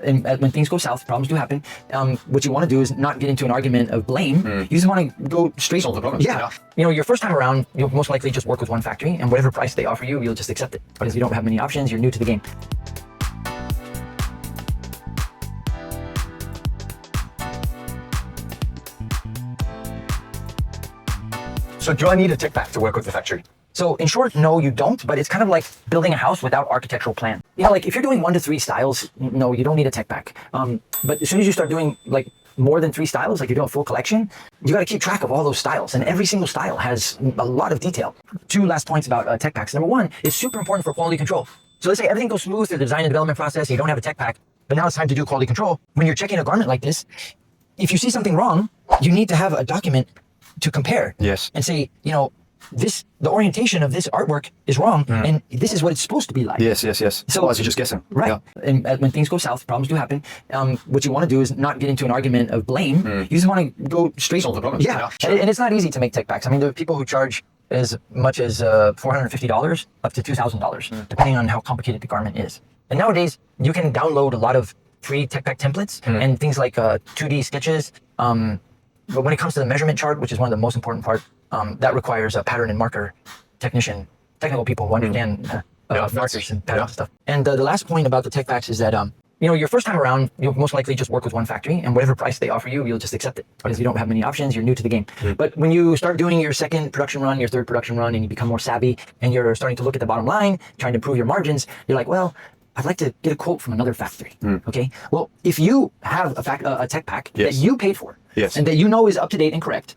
when things go south, problems do happen. What you want to do is not get into an argument of blame. You just want to go straight. Solve the problem. Yeah. You know, your first time around, you'll most likely just work with one factory, and whatever price they offer you, you'll just accept it because you don't have many options. You're new to the game. So do I need a tech pack to work with the factory? So in short, no, you don't, but it's kind of like building a house without architectural plan. You know, like if you're doing 1 to 3 styles, no, you don't need a tech pack. But as soon as you start doing like more than 3 styles, like you're doing a full collection, you got to keep track of all those styles, and every single style has a lot of detail. 2 last points about tech packs. Number 1, it's super important for quality control. So let's say everything goes smooth through the design and development process, you don't have a tech pack, but now it's time to do quality control. When you're checking a garment like this, if you see something wrong, you need to have a document to compare. Yes. And say, you know, the orientation of this artwork is wrong, and this is what it's supposed to be like. Yes. So otherwise you're just guessing. Right. Yeah. And when things go south, problems do happen. What you want to do is not get into an argument of blame. You just want to go straight. Solve the problem. Yeah. Sure. And it's not easy to make tech packs. I mean, there are people who charge as much as $450 up to $2,000, depending on how complicated the garment is. And nowadays, you can download a lot of free tech pack templates and things like 2D sketches. But when it comes to the measurement chart, which is one of the most important parts, that requires a pattern and marker technical people who understand markers and patterns and stuff. And the last point about the tech packs is that, you know, your first time around, you'll most likely just work with one factory, and whatever price they offer you, you'll just accept it because you don't have many options. You're new to the game. But when you start doing your second production run, your third production run, and you become more savvy, and you're starting to look at the bottom line, trying to improve your margins, you're like, well, I'd like to get a quote from another factory. Okay. Well, if you have a tech pack that you paid for, and that you know is up to date and correct,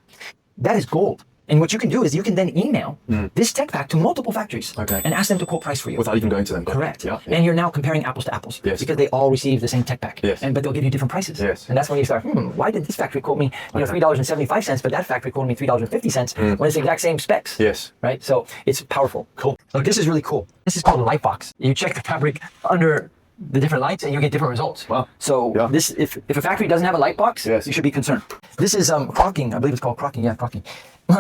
that is gold. And what you can do is you can then email this tech pack to multiple factories and ask them to quote price for you. Without even going to them. Correct. Yeah. And you're now comparing apples to apples because they all receive the same tech pack. But they'll give you different prices. And that's when you start, why did this factory quote me $3.75, but that factory quoted me $3.50 when it's the exact same specs? Right? So it's powerful. Cool. So this is really cool. This is called a light box. You check the fabric under the different lights and you get different results. Wow. So this, if a factory doesn't have a light box, you should be concerned. This is crocking. I believe it's called crocking. Yeah, crocking.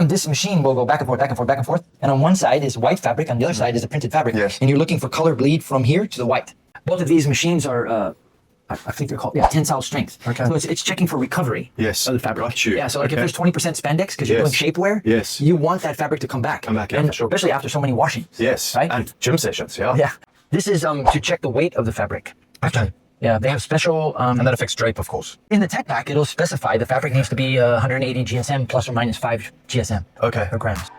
This machine will go back and forth, back and forth, back and forth. And on one side is white fabric, on the other side is a printed fabric. And you're looking for color bleed from here to the white. Both of these machines are, I think they're called tensile strength. So it's checking for recovery of the fabric. Got you. Yeah, so like if there's 20% spandex because you're doing shapewear, you want that fabric to come back. And especially after so many washings. Right? And gym sessions, Yeah. This is to check the weight of the fabric. Yeah, they have special... and that affects drape, of course. In the tech pack, it'll specify the fabric needs to be 180 GSM plus or minus 5 GSM. Per grams.